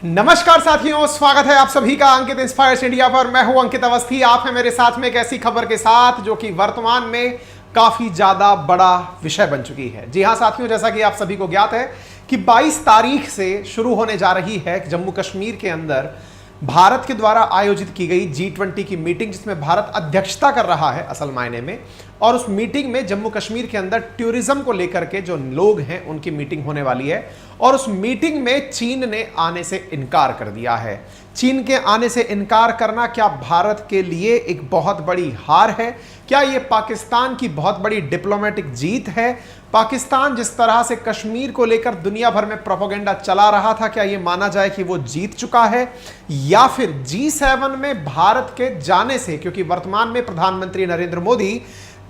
नमस्कार साथियों, स्वागत है आप सभी का अंकित इंस्पायर्स इंडिया पर। मैं हूं अंकित अवस्थी। आप हैं मेरे साथ में एक ऐसी खबर के साथ जो कि वर्तमान में काफी ज्यादा बड़ा विषय बन चुकी है। जी हां साथियों, जैसा कि आप सभी को ज्ञात है कि 22 तारीख से शुरू होने जा रही है जम्मू कश्मीर के अंदर भारत के द्वारा आयोजित की गई G20 की मीटिंग, जिसमें भारत अध्यक्षता कर रहा है असल मायने में। और उस मीटिंग में जम्मू कश्मीर के अंदर टूरिज्म को लेकर के जो लोग हैं उनकी मीटिंग होने वाली है। और उस मीटिंग में चीन ने आने से इनकार कर दिया है। चीन के आने से इनकार करना क्या भारत के लिए एक बहुत बड़ी हार है? क्या यह पाकिस्तान की बहुत बड़ी डिप्लोमेटिक जीत है? पाकिस्तान जिस तरह से कश्मीर को लेकर दुनिया भर में प्रोपेगेंडा चला रहा था, क्या यह माना जाए कि वो जीत चुका है? या फिर G7 में भारत के जाने से, क्योंकि वर्तमान में प्रधानमंत्री नरेंद्र मोदी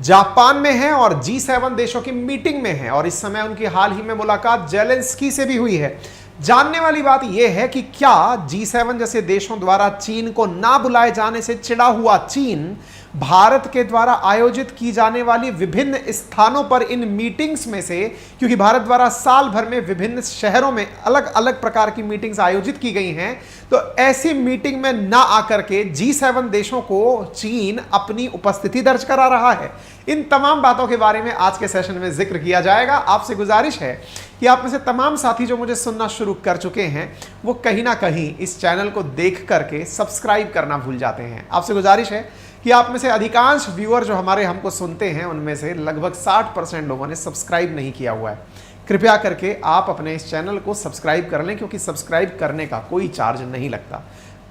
जापान में है और G7 देशों की मीटिंग में है और इस समय उनकी हाल ही में मुलाकात जेलेंस्की से भी हुई है। जानने वाली बात यह है कि क्या G7 जैसे देशों द्वारा चीन को ना बुलाए जाने से चिढ़ा हुआ चीन भारत के द्वारा आयोजित की जाने वाली विभिन्न स्थानों पर इन मीटिंग्स में से, क्योंकि भारत द्वारा साल भर में विभिन्न शहरों में अलग अलग प्रकार की मीटिंग्स आयोजित की गई हैं, तो ऐसी मीटिंग में ना आकर के G7 देशों को चीन अपनी उपस्थिति दर्ज करा रहा है। इन तमाम बातों के बारे में आज के सेशन में जिक्र किया जाएगा। आपसे गुजारिश है कि आप में से तमाम साथी जो मुझे सुनना शुरू कर चुके हैं वो कहीं ना कहीं इस चैनल को देख करके सब्सक्राइब करना भूल जाते हैं। आपसे गुजारिश है कि आप में से अधिकांश व्यूअर जो हमारे हमको सुनते हैं उनमें से लगभग 60% लोगों ने सब्सक्राइब नहीं किया हुआ है। कृपया करके आप अपने इस चैनल को सब्सक्राइब कर लें, क्योंकि सब्सक्राइब करने का कोई चार्ज नहीं लगता।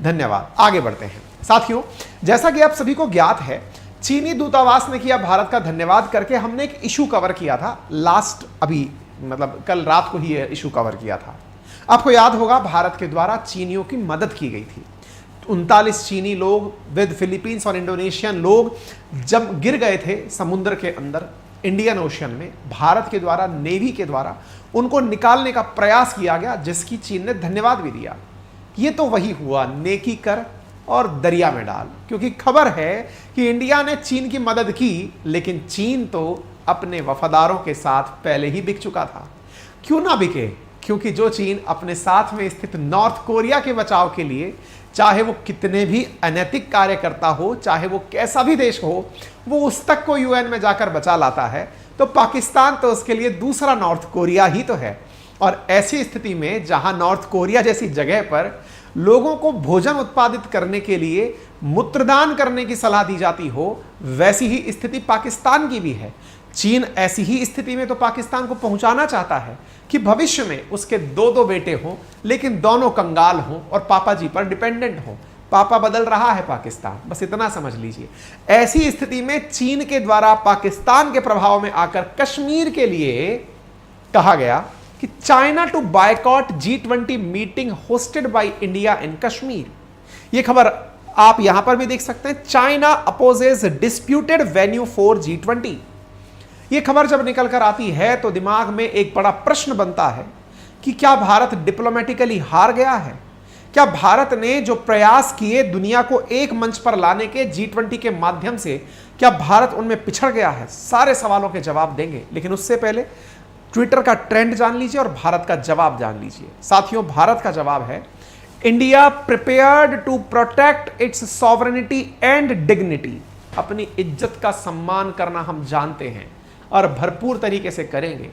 धन्यवाद। आगे बढ़ते हैं साथियों। जैसा कि आप सभी को ज्ञात है, चीनी दूतावास ने किया भारत का धन्यवाद करके हमने एक इशू कवर किया था कल रात को ही यह इशू कवर किया था। आपको याद होगा भारत के द्वारा चीनियों की मदद की गई थी। 39 चीनी लोग विद फिलीपींस और इंडोनेशियन लोग जब गिर गए थे समुद्र के अंदर इंडियन ओशन में, भारत के द्वारा नेवी के द्वारा उनको निकालने का प्रयास किया गया, जिसकी चीन ने धन्यवाद भी दिया। ये तो वही हुआ, नेकी कर और दरिया में डाल। क्योंकि खबर है कि इंडिया ने चीन की मदद की, लेकिन चीन तो अपने वफादारों के साथ पहले ही बिक चुका था। क्यों ना बिके? क्योंकि जो चीन अपने साथ में स्थित नॉर्थ कोरिया के बचाव के लिए, चाहे वो कितने भी अनैतिक कार्य करता हो, चाहे वो कैसा भी देश हो, वो उस तक को यूएन में जाकर बचा लाता है, तो पाकिस्तान तो उसके लिए दूसरा नॉर्थ कोरिया ही तो है। और ऐसी स्थिति में जहां नॉर्थ कोरिया जैसी जगह पर लोगों को भोजन उत्पादित करने के लिए मूत्रदान करने की सलाह दी जाती हो, वैसी ही स्थिति पाकिस्तान की भी है। चीन ऐसी ही स्थिति में तो पाकिस्तान को पहुंचाना चाहता है कि भविष्य में उसके दो बेटे हों, लेकिन दोनों कंगाल हों और पापा जी पर डिपेंडेंट हों। पापा बदल रहा है पाकिस्तान, बस इतना समझ लीजिए। ऐसी स्थिति में चीन के द्वारा पाकिस्तान के प्रभाव में आकर कश्मीर के लिए कहा गया कि China to boycott G20 meeting hosted by India in Kashmir. यह खबर आप यहां पर भी देख सकते हैं। China opposes disputed venue for G20। यह खबर जब निकल कर आती है तो दिमाग में एक बड़ा प्रश्न बनता है कि क्या भारत डिप्लोमेटिकली हार गया है? क्या भारत ने जो प्रयास किए दुनिया को एक मंच पर लाने के G20 के माध्यम से, क्या भारत उनमें पिछड़ गया है? सारे सवालों के जवाब देंगे, लेकिन उससे पहले ट्विटर का ट्रेंड जान लीजिए और भारत का जवाब जान लीजिए। साथियों, भारत का जवाब है, India prepared to protect its sovereignty and dignity. अपनी इज्जत का सम्मान करना हम जानते हैं और भरपूर तरीके से करेंगे।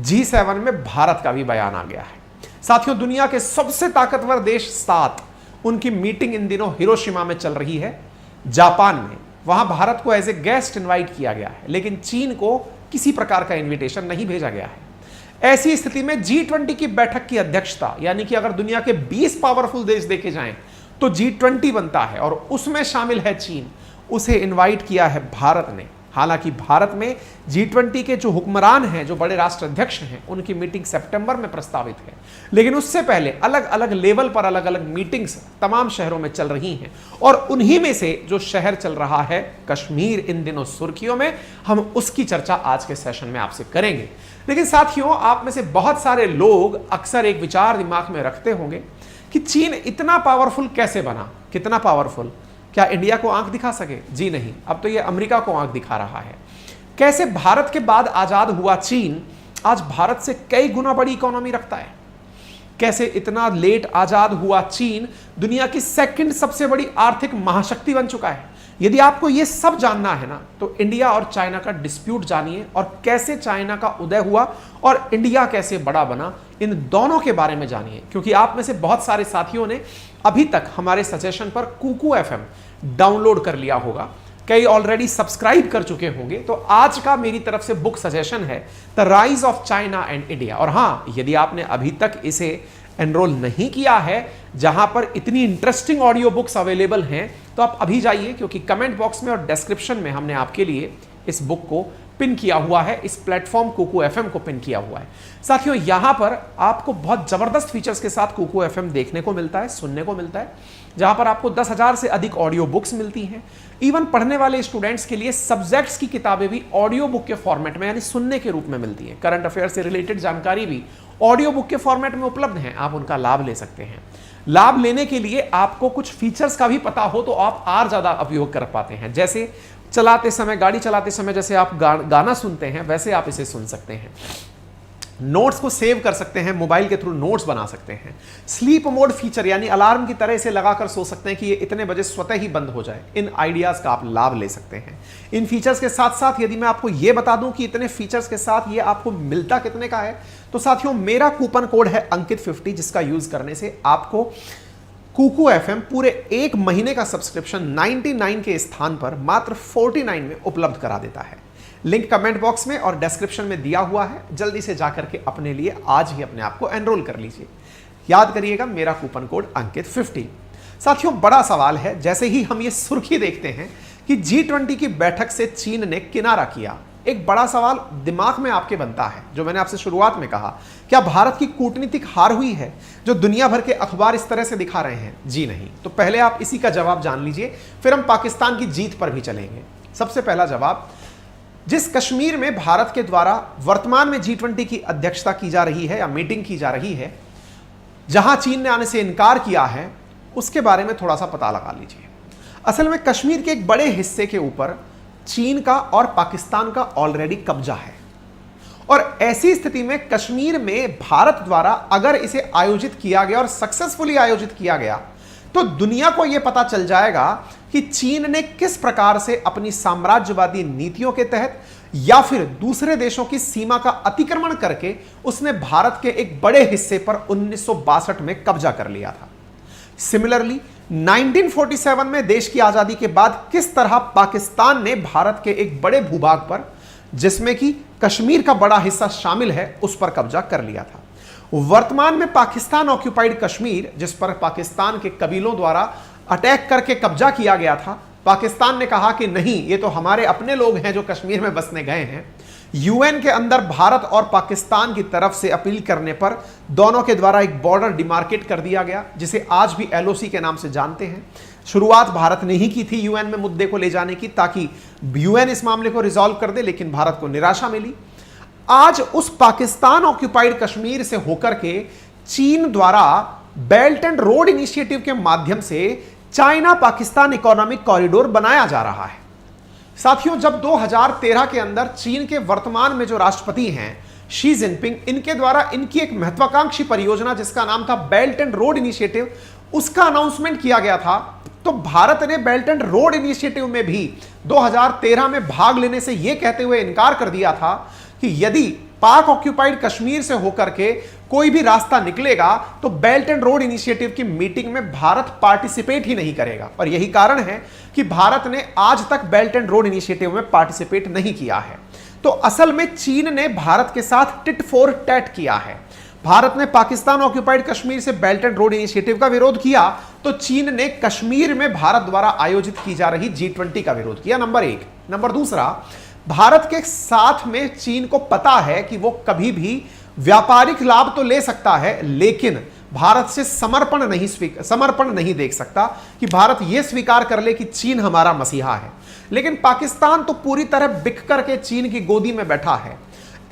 G7 में भारत का भी बयान आ गया है। साथियों, दुनिया के सबसे ताकतवर देश 7, उनकी मीटिंग इन दिनों हिरोशिमा में चल रही है, जापान में। वहां भारत को एज ए गेस्ट इनवाइट किया गया है, लेकिन चीन को किसी प्रकार का इनविटेशन नहीं भेजा गया है। ऐसी स्थिति में G20 की बैठक की अध्यक्षता, यानी कि अगर दुनिया के 20 पावरफुल देश देखे जाएं तो G20 बनता है और उसमें शामिल है चीन। उसे इनवाइट किया है भारत ने। हालांकि भारत में G20 के जो हुक्मरान हैं, जो बड़े राष्ट्राध्यक्ष हैं, उनकी मीटिंग सितंबर में प्रस्तावित है, लेकिन उससे पहले अलग अलग लेवल पर अलग अलग मीटिंग्स तमाम शहरों में चल रही हैं। और उन्हीं में से जो शहर चल रहा है कश्मीर, इन दिनों सुर्खियों में, हम उसकी चर्चा आज के सेशन में आपसे करेंगे। लेकिन साथियों, आप में से बहुत सारे लोग अक्सर एक विचार दिमाग में रखते होंगे कि चीन इतना पावरफुल कैसे बना? कितना पावरफुल? क्या इंडिया को आंख दिखा सके? जी नहीं, अब तो ये अमेरिका को आंख दिखा रहा है। कैसे भारत के बाद आजाद हुआ चीन आज भारत से कई गुना बड़ी इकोनॉमी रखता है। कैसे इतना लेट आजाद हुआ चीन दुनिया की सेकंड सबसे बड़ी आर्थिक महाशक्ति बन चुका है। यदि आपको यह सब जानना है ना, तो इंडिया और चाइना का डिस्प्यूट जानिए और कैसे चाइना का उदय हुआ और इंडिया कैसे बड़ा बना, इन दोनों के बारे में जानिए। क्योंकि आप में से बहुत सारे साथियों ने अभी तक हमारे सजेशन पर कुकू एफएम डाउनलोड कर लिया होगा, कई ऑलरेडी सब्सक्राइब कर चुके होंगे। तो आज का मेरी तरफ से बुक सजेशन है the rise of China and India. और हां, यदि आपने अभी तक इसे एनरोल नहीं किया है, जहां पर इतनी इंटरेस्टिंग ऑडियो बुक्स अवेलेबल हैं, तो आप अभी जाइए, क्योंकि कमेंट बॉक्स में और डिस्क्रिप्शन में हमने आपके लिए इस बुक को पिन किया हुआ है, इस प्लेटफॉर्म कुकू एफएम को पिन किया हुआ है। साथियों, यहां पर आपको बहुत जबरदस्त फीचर्स के साथ कुकू एफएम देखने को मिलता है, सुनने को मिलता है, जहां पर आपको 10,000 से अधिक ऑडियो बुक्स मिलती हैं। इवन पढ़ने वाले स्टूडेंट्स के लिए सब्जेक्ट्स की किताबें भी ऑडियो बुक के फॉर्मेट में यानी सुनने के रूप में मिलती हैं। करंट अफेयर से रिलेटेड जानकारी भी ऑडियो बुक के फॉर्मेट में उपलब्ध है, आप उनका लाभ ले सकते हैं। लाभ लेने के लिए आपको कुछ फीचर्स का भी पता हो तो आप और ज्यादा उपयोग कर पाते हैं। जैसे चलाते समय, गाड़ी चलाते समय जैसे आप गाना सुनते हैं, वैसे आप इसे सुन सकते हैं। नोट्स को सेव कर सकते हैं, मोबाइल के थ्रू नोट्स बना सकते हैं। स्लीप मोड फीचर यानी अलार्म की तरह इसे लगाकर सो सकते हैं कि ये इतने बजे स्वतः ही बंद हो जाए। इन आइडियाज का आप लाभ ले सकते हैं। इन फीचर्स के साथ साथ यदि मैं आपको यह बता दूं कि इतने फीचर्स के साथ ये आपको मिलता कितने का है, तो साथियों मेरा कूपन कोड है अंकित50, जिसका यूज करने से आपको कुकू एफएम पूरे 1 महीने का सब्सक्रिप्शन 99 के स्थान पर मात्र 49 में उपलब्ध करा देता है। लिंक कमेंट बॉक्स में और डिस्क्रिप्शन में दिया हुआ है, जल्दी से जाकर के अपने लिए आज ही अपने आप को एनरोल कर लीजिए। याद करिएगा, मेरा कूपन कोड अंकित50। साथियों, बड़ा सवाल है, जैसे ही हम ये सुर्खी देखते हैं कि G20 की बैठक से चीन ने किनारा किया, एक बड़ा सवाल दिमाग में आपके बनता है, जो मैंने आपसे शुरुआत में कहा, क्या भारत की कूटनीतिक हार हुई है जो दुनिया भर के अखबार इस तरह से दिखा रहे हैं? जी नहीं। तो पहले आप इसी का जवाब जान लीजिए, फिर हम पाकिस्तान की जीत पर भी चलेंगे। सबसे पहला जवाब, जिस कश्मीर में भारत के द्वारा वर्तमान में G20 की अध्यक्षता की जा रही है या मीटिंग की जा रही है, जहां चीन ने आने से इनकार किया है, उसके बारे में थोड़ा सा पता लगा लीजिए। असल में कश्मीर के एक बड़े हिस्से के ऊपर चीन का और पाकिस्तान का ऑलरेडी कब्जा है, और ऐसी स्थिति में कश्मीर में भारत द्वारा अगर इसे आयोजित किया गया और सक्सेसफुली आयोजित किया गया, तो दुनिया को यह पता चल जाएगा कि चीन ने किस प्रकार से अपनी साम्राज्यवादी नीतियों के तहत या फिर दूसरे देशों की सीमा का अतिक्रमण करके उसने भारत के एक बड़े हिस्से पर 1962 में कब्जा कर लिया था। सिमिलरली 1947 में देश की आजादी के बाद किस तरह पाकिस्तान ने भारत के एक बड़े भूभाग पर, जिसमें कि कश्मीर का बड़ा हिस्सा शामिल है, उस पर कब्जा कर लिया था। वर्तमान में पाकिस्तान ऑक्यूपाइड कश्मीर, जिस पर पाकिस्तान के कबीलों द्वारा अटैक करके कब्जा किया गया था, पाकिस्तान ने कहा कि नहीं, ये तो हमारे अपने लोग हैं जो कश्मीर में बसने गए हैं। यूएन के अंदर भारत और पाकिस्तान की तरफ से अपील करने पर दोनों के द्वारा एक बॉर्डर डिमार्केट कर दिया गया, जिसे आज भी एलओसी के नाम से जानते हैं। शुरुआत भारत ने ही की थी यूएन में मुद्दे को ले जाने की, ताकि यूएन इस मामले को रिजॉल्व कर दे, लेकिन भारत को निराशा मिली। आज उस पाकिस्तान ऑक्यूपाइड कश्मीर से होकर के चीन द्वारा बेल्ट एंड रोड इनिशिएटिव के माध्यम से चाइना पाकिस्तान इकोनॉमिक कॉरिडोर बनाया जा रहा है। साथियों, जब 2013 के अंदर चीन के वर्तमान में जो राष्ट्रपति हैं शी जिनपिंग, इनके द्वारा इनकी एक महत्वाकांक्षी परियोजना जिसका नाम था बेल्ट एंड रोड इनिशिएटिव, उसका अनाउंसमेंट किया गया था, तो भारत ने बेल्ट एंड रोड इनिशिएटिव में भी 2013 में भाग लेने से यह कहते हुए इनकार कर दिया था कि यदि पाक ऑक्यूपाइड कश्मीर से होकर के कोई भी रास्ता निकलेगा तो बेल्ट एंड रोड इनिशिएटिव की मीटिंग में भारत पार्टिसिपेट ही नहीं करेगा। और यही कारण है कि भारत ने आज तक बेल्ट एंड रोड इनिशिएटिव में पार्टिसिपेट नहीं किया है। तो असल में चीन ने भारत के साथ टिट फॉर टैट किया है। भारत ने पाकिस्तान ऑक्यूपाइड कश्मीर से बेल्ट एंड रोड इनिशिएटिव का विरोध किया, तो चीन ने कश्मीर में भारत द्वारा आयोजित की जा रही G20 का विरोध किया। नंबर 1। नंबर 2, भारत के साथ में चीन को पता है कि वो कभी भी व्यापारिक लाभ तो ले सकता है, लेकिन भारत से समर्पण नहीं देख सकता कि भारत यह स्वीकार कर ले कि चीन हमारा मसीहा है। लेकिन पाकिस्तान तो पूरी तरह बिक करके चीन की गोदी में बैठा है।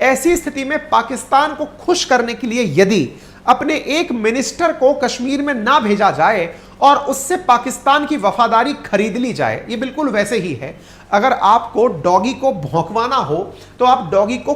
ऐसी स्थिति में पाकिस्तान को खुश करने के लिए यदि अपने एक मिनिस्टर को कश्मीर में ना भेजा जाए और उससे पाकिस्तान की वफादारी खरीद ली जाए, यह बिल्कुल वैसे ही है अगर आपको डॉगी को भौंकवाना हो तो आप डॉगी को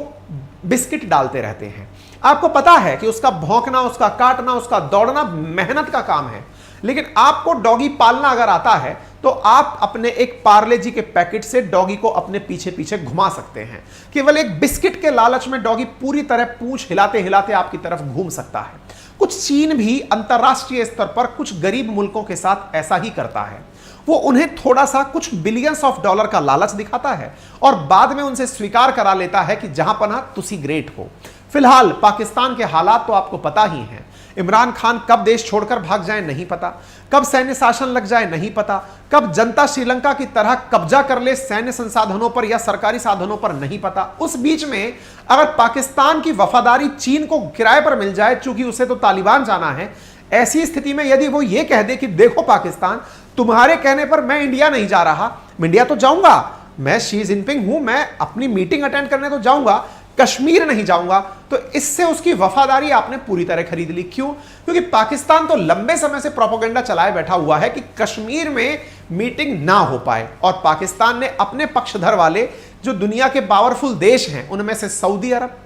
बिस्किट डालते रहते हैं। आपको पता है कि उसका भौंकना, उसका काटना, उसका दौड़ना मेहनत का काम है, लेकिन आपको डॉगी पालना अगर आता है तो आप अपने एक पार्ले जी के पैकेट से डॉगी को अपने पीछे पीछे घुमा सकते हैं। केवल एक बिस्किट के लालच में डॉगी पूरी तरह पूंछ हिलाते हिलाते आपकी तरफ घूम सकता है। कुछ चीन भी अंतरराष्ट्रीय स्तर पर कुछ गरीब मुल्कों के साथ ऐसा ही करता है। वो उन्हें थोड़ा सा कुछ बिलियंस ऑफ डॉलर का लालच दिखाता है और बाद में उनसे स्वीकार करा लेता है कि जहां पना तुसी ग्रेट हो। फिलहाल पाकिस्तान के हालात तो आपको पता ही हैं। इमरान खान कब देश छोड़कर भाग जाए नहीं पता, कब सैन्य शासन लग जाए नहीं पता, कब जनता श्रीलंका की तरह कब्जा कर ले सैन्य संसाधनों पर या सरकारी साधनों पर नहीं पता। उस बीच में अगर पाकिस्तान की वफादारी चीन को किराए पर मिल जाए, चूंकि उसे तो तालिबान जाना है, ऐसी स्थिति में यदि वो ये कह दे कि देखो पाकिस्तान, तुम्हारे कहने पर मैं इंडिया नहीं जा रहा, इंडिया तो जाऊंगा, मैं शी जिनपिंग हूं, मैं अपनी मीटिंग अटेंड करने तो जाऊंगा, कश्मीर नहीं जाऊंगा, तो इससे उसकी वफादारी आपने पूरी तरह खरीद ली। क्यों? क्योंकि पाकिस्तान तो लंबे समय से प्रोपेगेंडा चलाए बैठा हुआ है कि कश्मीर में मीटिंग ना हो पाए, और पाकिस्तान ने अपने पक्षधर वाले जो दुनिया के पावरफुल देश हैं, उनमें से सऊदी अरब,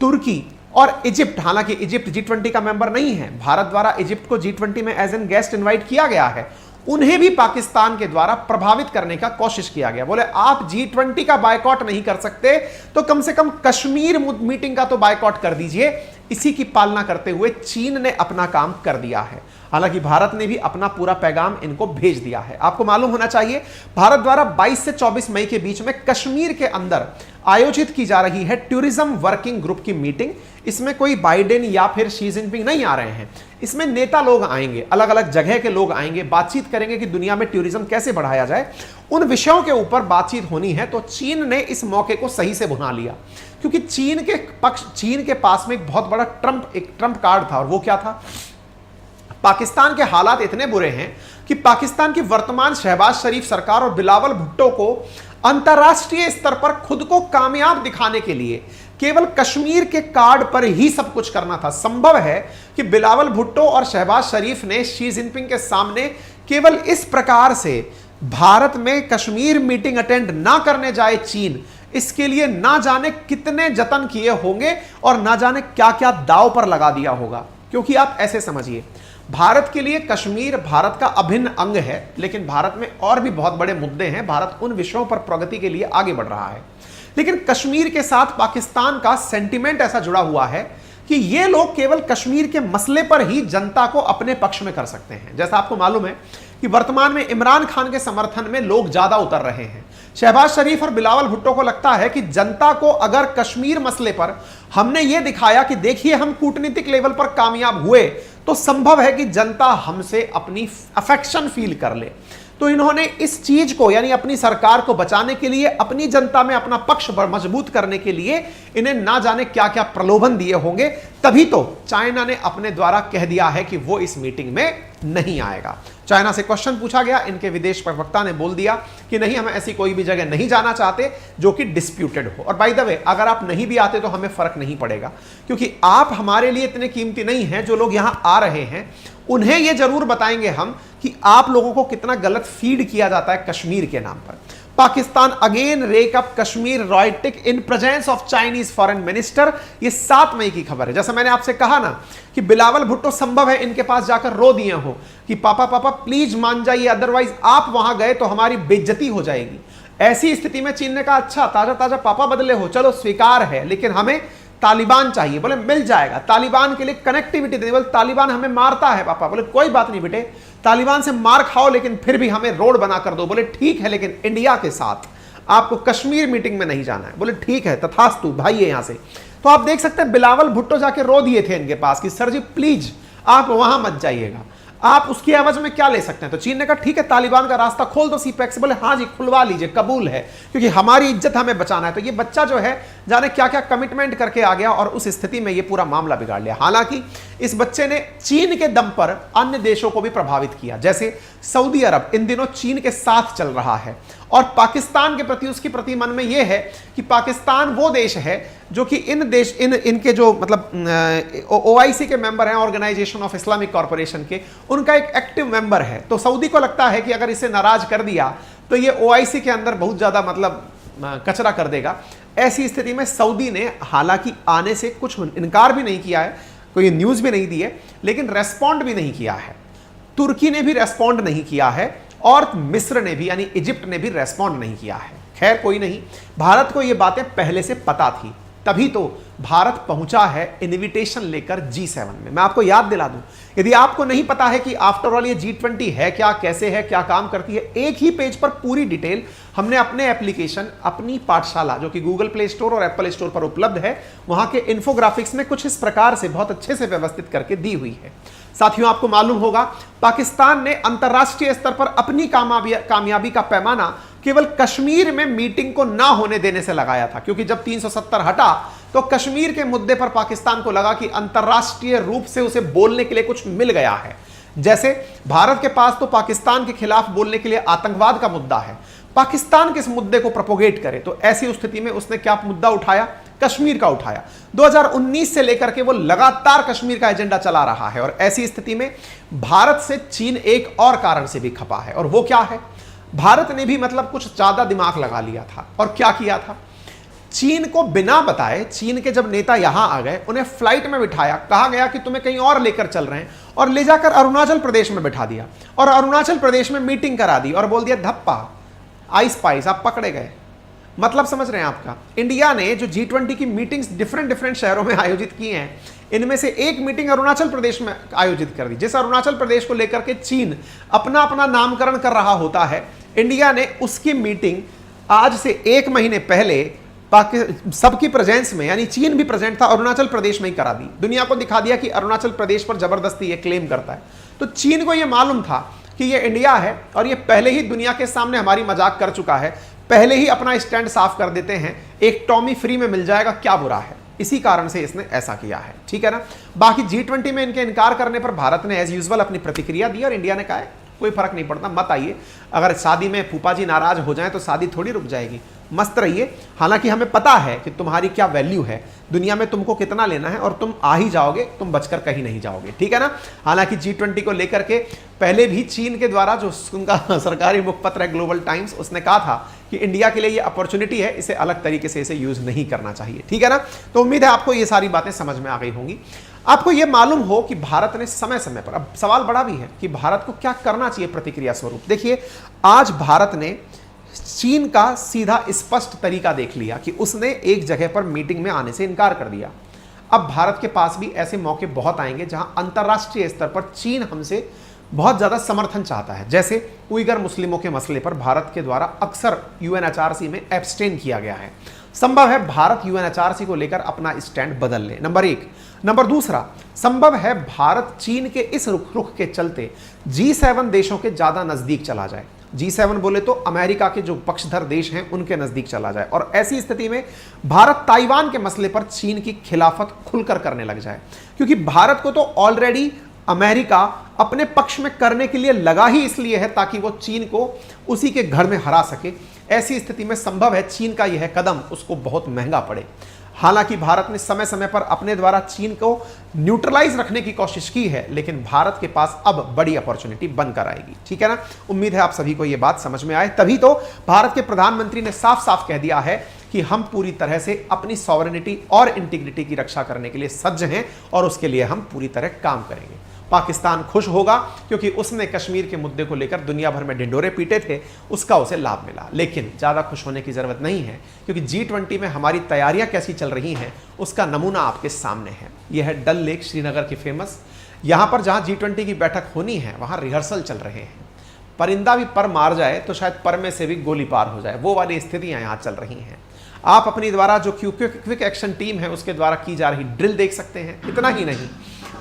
तुर्की और इजिप्ट, हालांकि इजिप्ट G20 का मेंबर नहीं है, भारत द्वारा इजिप्ट को G20 में एज एन गेस्ट इनवाइट किया गया है, उन्हें भी पाकिस्तान के द्वारा प्रभावित करने का कोशिश किया गया। बोले आप G20 का बायकॉट नहीं कर सकते तो कम से कम कश्मीर मीटिंग का तो बायकॉट कर दीजिए। इसी की पालना करते हुए चीन ने अपना काम कर दिया है। हालांकि भारत ने भी अपना पूरा पैगाम इनको भेज दिया है। आपको मालूम होना चाहिए, भारत द्वारा 22 से 24 मई के बीच में कश्मीर के अंदर आयोजित की जा रही है टूरिज्म वर्किंग ग्रुप की मीटिंग। इसमें कोई बाइडेन या फिर शी जिनपिंग नहीं आ रहे हैं, इसमें नेता लोग आएंगे, अलग अलग जगह के लोग आएंगे, बातचीत करेंगे कि दुनिया में टूरिज्म कैसे बढ़ाया जाए। उन विषयों के ऊपर बातचीत होनी है। तो चीन ने इस मौके को सही से भुना लिया, क्योंकि चीन के पास में एक बहुत बड़ा ट्रंप कार्ड था, और वो क्या था? पाकिस्तान के हालात इतने बुरे हैं कि पाकिस्तान की वर्तमान शहबाज शरीफ सरकार और बिलावल भुट्टो को अंतरराष्ट्रीय स्तर पर खुद को कामयाब दिखाने के लिए केवल कश्मीर के कार्ड पर ही सब कुछ करना था। संभव है कि बिलावल भुट्टो और शहबाज शरीफ ने शी जिनपिंग के सामने केवल इस प्रकार से भारत में कश्मीर मीटिंग अटेंड ना करने जाए चीन, इसके लिए ना जाने कितने जतन किए होंगे और ना जाने क्या क्या दांव पर लगा दिया होगा। क्योंकि आप ऐसे समझिए, भारत के लिए कश्मीर भारत का अभिन्न अंग है, लेकिन भारत में और भी बहुत बड़े मुद्दे हैं। भारत उन विषयों पर प्रगति के लिए आगे बढ़ रहा है, लेकिन कश्मीर के साथ पाकिस्तान का सेंटिमेंट ऐसा जुड़ा हुआ है कि ये लोग केवल कश्मीर के मसले पर ही जनता को अपने पक्ष में कर सकते हैं। जैसा आपको मालूम है कि वर्तमान में इमरान खान के समर्थन में लोग ज्यादा उतर रहे हैं। शहबाज शरीफ और बिलावल भुट्टो को लगता है कि जनता को अगर कश्मीर मसले पर हमने ये दिखाया कि देखिए हम कूटनीतिक लेवल पर कामयाब हुए, तो संभव है कि जनता हमसे अपनी अफेक्शन फील कर ले। तो इन्होंने इस चीज को, यानी अपनी सरकार को बचाने के लिए, अपनी जनता में अपना पक्ष मजबूत करने के लिए इन्हें ना जाने क्या क्या प्रलोभन दिए होंगे। तभी तो चाइना ने अपने द्वारा कह दिया है कि वो इस मीटिंग में नहीं आएगा। चाइना से क्वेश्चन पूछा गया, इनके विदेश प्रवक्ता ने बोल दिया कि नहीं, हम ऐसी कोई भी जगह नहीं जाना चाहते जो कि डिस्प्यूटेड हो। और बाय द वे, अगर आप नहीं भी आते तो हमें फर्क नहीं पड़ेगा, क्योंकि आप हमारे लिए इतने कीमती नहीं हैं। जो लोग यहां आ रहे हैं उन्हें यह जरूर बताएंगे हम कि आप लोगों को कितना गलत फीड किया जाता है कश्मीर के नाम पर। Pakistan again rake up Kashmir rhetoric in presence of Chinese foreign minister. ये 7 मई की खबर है। जैसा मैंने आपसे कहा ना कि बिलावल भुट्टो संभव है इनके पास जाकर रो दिए हो कि पापा पापा प्लीज मान जाइए, अदरवाइज आप वहां गए तो हमारी बेइज्जती हो जाएगी। ऐसी स्थिति में चीन ने कहा अच्छा ताजा ताजा पापा बदले हो, चलो स्वीकार है, लेकिन हमें तालिबान चाहिए। बोले मिल जाएगा, तालिबान के लिए कनेक्टिविटी दे। बोले तालिबान हमें मारता है पापा। बोले कोई बात नहीं बेटे, तालिबान से मार खाओ लेकिन फिर भी हमें रोड बना कर दो। बोले ठीक है, लेकिन इंडिया के साथ आपको कश्मीर मीटिंग में नहीं जाना है। बोले ठीक है, तथास्तु भाई है यहां से। तो आप देख सकते हैं बिलावल भुट्टो जाके रो दिए थे इनके पास कि सर जी प्लीज आप वहां मत जाइएगा, आप उसकी एवज में क्या ले सकते हैं। तो चीन ने कहा ठीक है, तालिबान का रास्ता खोल दो सीपैक से। बोले हाँ जी खुलवा लीजिए, कबूल है, क्योंकि हमारी इज्जत हमें बचाना है। तो ये बच्चा जो है जाने क्या क्या कमिटमेंट करके आ गया और उस स्थिति में ये पूरा मामला बिगाड़ लिया। हालांकि इस बच्चे ने चीन के दम पर अन्य देशों को भी प्रभावित किया। जैसे सऊदी अरब इन दिनों चीन के साथ चल रहा है, और पाकिस्तान के प्रति उसकी प्रति मन में यह है कि पाकिस्तान वो देश है जो कि इनके जो मतलब OIC के मेंबर हैं, ऑर्गेनाइजेशन ऑफ इस्लामिक कॉर्पोरेशन के, उनका एक एक्टिव मेंबर है। तो सऊदी को लगता है कि अगर इसे नाराज कर दिया तो ये OIC के अंदर बहुत ज्यादा मतलब कचरा कर देगा। ऐसी स्थिति में सऊदी ने हालांकि आने से कुछ इनकार भी नहीं किया है, कोई न्यूज भी नहीं दी है, लेकिन रेस्पॉन्ड भी नहीं किया है। तुर्की ने भी रेस्पॉन्ड नहीं किया है और मिस्र ने भी यानी इजिप्ट ने भी रेस्पॉन्ड नहीं किया है। खैर कोई नहीं, भारत को ये बातें पहले से पता थी, तभी तो भारत पहुंचा है इनविटेशन लेकर G7 में। मैं आपको याद दिला दूं, यदि आपको नहीं पता है कि आफ्टर ऑल ये G20 है क्या, कैसे है, क्या काम करती है, एक ही पेज पर पूरी डिटेल हमने अपने एप्लीकेशन, अपनी पाठशाला जो कि गूगल प्ले स्टोर और एप्पल स्टोर पर उपलब्ध है, वहां के इन्फोग्राफिक्स में कुछ इस प्रकार से बहुत अच्छे से व्यवस्थित करके दी हुई है। साथियों, आपको मालूम होगा पाकिस्तान ने अंतर्राष्ट्रीय स्तर पर अपनी कामयाबी का पैमाना केवल कश्मीर में मीटिंग को ना होने देने से लगाया था, क्योंकि जब 370 हटा तो कश्मीर के मुद्दे पर पाकिस्तान को लगा कि अंतर्राष्ट्रीय रूप से उसे बोलने के लिए कुछ मिल गया है। जैसे भारत के पास तो पाकिस्तान के खिलाफ बोलने के लिए आतंकवाद का मुद्दा है, पाकिस्तान किस मुद्दे को प्रोपोगेट करे, तो ऐसी स्थिति में उसने क्या मुद्दा उठाया, कश्मीर का उठाया। 2019 से लेकर के वो लगातार कश्मीर का एजेंडा चला रहा है और ऐसी स्थिति में भारत से चीन एक और कारण से भी खपा है, और वो क्या है, भारत ने भी मतलब कुछ ज्यादा दिमाग लगा लिया था। और क्या किया था, चीन को बिना बताए, चीन के जब नेता यहां आ गए, उन्हें फ्लाइट में बिठाया, कहा गया कि तुम्हें कहीं और लेकर चल रहे हैं, और ले जाकर अरुणाचल प्रदेश में बिठा दिया और अरुणाचल प्रदेश में मीटिंग करा दी और बोल दिया धप्पा आइस पाइस, आप पकड़े गए। मतलब समझ रहे हैं आपका, इंडिया ने जो G20 की मीटिंग्स डिफरेंट शहरों में आयोजित की हैं, इनमें से एक मीटिंग अरुणाचल प्रदेश में आयोजित कर दी। जिस अरुणाचल प्रदेश को लेकर के चीन अपना अपना नामकरण कर रहा होता है, इंडिया ने उसकी मीटिंग आज से 1 महीने पहले सबकी प्रेजेंस में, यानी चीन भी प्रेजेंट था, अरुणाचल प्रदेश में ही करा दी। दुनिया को दिखा दिया कि अरुणाचल प्रदेश पर जबरदस्ती ये क्लेम करता है। तो चीन को यह मालूम था कि ये इंडिया है और ये पहले ही दुनिया के सामने हमारी मजाक कर चुका है, पहले ही अपना स्टैंड साफ कर देते हैं, एक टॉमी फ्री में मिल जाएगा, क्या बुरा है। इसी कारण से इसने ऐसा किया है, ठीक है ना। बाकी G20 में इनके इनकार करने पर भारत ने एज यूजुअल अपनी प्रतिक्रिया दी और इंडिया ने कहा है कोई फर्क नहीं पड़ता, मत आइए। अगर शादी में फूफा जी नाराज हो जाएं तो शादी थोड़ी रुक जाएगी, मस्त रहिए। हालांकि हमें पता है कि तुम्हारी क्या वैल्यू है, दुनिया में तुमको कितना लेना है, और तुम आ ही जाओगे, तुम बचकर कहीं नहीं जाओगे, ठीक है ना। हालांकि G20 को लेकर के पहले भी चीन के द्वारा जो उनका सरकारी मुखपत्र है ग्लोबल टाइम्स, उसने कहा था कि इंडिया के लिए ये अपॉर्चुनिटी है, इसे अलग तरीके से इसे यूज नहीं करना चाहिए, ठीक है ना। तो उम्मीद है आपको ये सारी बातें समझ में आ गई होंगी। आपको यह मालूम हो कि भारत ने समय समय पर, अब सवाल बड़ा भी है कि भारत को क्या करना चाहिए प्रतिक्रिया स्वरूप। देखिए, आज भारत ने चीन का सीधा स्पष्ट तरीका देख लिया कि उसने एक जगह पर मीटिंग में आने से इनकार कर दिया। अब भारत के पास भी ऐसे मौके बहुत आएंगे जहां अंतर्राष्ट्रीय स्तर पर चीन हमसे बहुत ज्यादा समर्थन चाहता है। जैसे उइगर मुस्लिमों के मसले पर भारत के द्वारा अक्सर UNHRC में एब्सटेन किया गया है। संभव है भारत UNHRC को लेकर अपना स्टैंड बदल ले, नंबर 1। नंबर दूसरा, संभव है भारत चीन के इस रुख के चलते G7 देशों के ज्यादा नजदीक चला जाए। G7 बोले तो अमेरिका के जो पक्षधर देश हैं उनके नजदीक चला जाए, और ऐसी स्थिति में भारत ताइवान के मसले पर चीन की खिलाफत खुलकर करने लग जाए, क्योंकि भारत को तो ऑलरेडी अमेरिका अपने पक्ष में करने के लिए लगा ही इसलिए है ताकि वो चीन को उसी के घर में हरा सके। ऐसी स्थिति में संभव है चीन का यह कदम उसको बहुत महंगा पड़े। हालांकि भारत ने समय समय पर अपने द्वारा चीन को न्यूट्रलाइज रखने की कोशिश की है, लेकिन भारत के पास अब बड़ी अपॉर्चुनिटी बनकर आएगी, ठीक है ना। उम्मीद है आप सभी को यह बात समझ में आए। तभी तो भारत के प्रधानमंत्री ने साफ साफ कह दिया है कि हम पूरी तरह से अपनी सॉवरेनिटी और इंटीग्रिटी की रक्षा करने के लिए सज्ज हैं और उसके लिए हम पूरी तरह काम करेंगे। पाकिस्तान खुश होगा क्योंकि उसने कश्मीर के मुद्दे को लेकर दुनिया भर में ढिंढोरे पीटे थे, उसका उसे लाभ मिला। लेकिन ज़्यादा खुश होने की ज़रूरत नहीं है, क्योंकि G20 में हमारी तैयारियां कैसी चल रही हैं उसका नमूना आपके सामने है। यह है डल लेक श्रीनगर की फेमस। यहाँ पर जहाँ G20 की बैठक होनी है वहाँ रिहर्सल चल रहे हैं। परिंदा भी पर मार जाए तो शायद पर में से भी गोली पार हो जाए, वो वाली स्थितियाँ यहाँ चल रही हैं। आप अपनी द्वारा जो क्विक एक्शन टीम है उसके द्वारा की जा रही ड्रिल देख सकते हैं। इतना ही नहीं,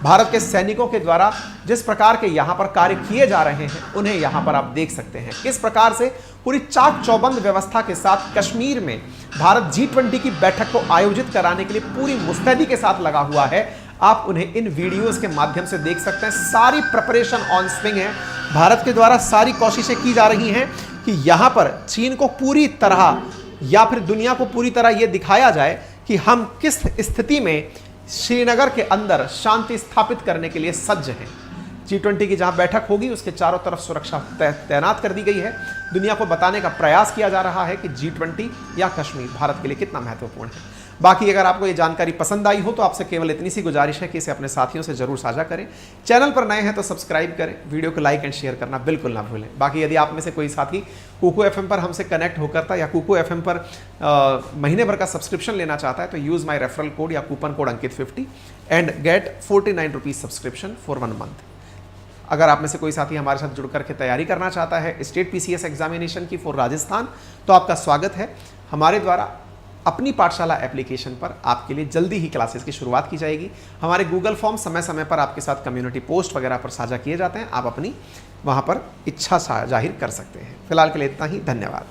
भारत के सैनिकों के द्वारा जिस प्रकार के यहाँ पर कार्य किए जा रहे हैं उन्हें यहाँ पर आप देख सकते हैं। किस प्रकार से पूरी चाक चौबंद व्यवस्था के साथ कश्मीर में भारत G20 की बैठक को आयोजित कराने के लिए पूरी मुस्तैदी के साथ लगा हुआ है। आप उन्हें इन वीडियोस के माध्यम से देख सकते हैं। सारी प्रिपरेशन ऑन स्विंग है। भारत के द्वारा सारी कोशिशें की जा रही हैं कि यहाँ पर चीन को पूरी तरह या फिर दुनिया को पूरी तरह यह दिखाया जाए कि हम किस स्थिति में श्रीनगर के अंदर शांति स्थापित करने के लिए सज्ज हैं। G20 की जहां बैठक होगी उसके चारों तरफ सुरक्षा तैनात कर दी गई है। दुनिया को बताने का प्रयास किया जा रहा है कि G20 या कश्मीर भारत के लिए कितना महत्वपूर्ण है। बाकी अगर आपको ये जानकारी पसंद आई हो तो आपसे केवल इतनी सी गुजारिश है कि इसे अपने साथियों से जरूर साझा करें। चैनल पर नए हैं तो सब्सक्राइब करें, वीडियो को लाइक एंड शेयर करना बिल्कुल ना भूलें। बाकी यदि आप में से कोई साथी कुकू FM पर हमसे कनेक्ट होकर था या कुकू FM पर महीने भर का सब्सक्रिप्शन लेना चाहता है तो यूज माई रेफरल कोड या कूपन कोड अंकित50 and get 49 rupees subscription for 1 month. अगर आप में से कोई साथी हमारे साथ जुड़ करके तैयारी करना चाहता है स्टेट PCS एग्जामिनेशन की फॉर राजस्थान तो आपका स्वागत है। हमारे द्वारा अपनी पाठशाला एप्लीकेशन पर आपके लिए जल्दी ही क्लासेस की शुरुआत की जाएगी। हमारे गूगल फॉर्म समय समय पर आपके साथ कम्युनिटी पोस्ट वगैरह पर साझा किए जाते हैं, आप अपनी वहां पर इच्छा जाहिर कर सकते हैं। फिलहाल के लिए इतना ही, धन्यवाद।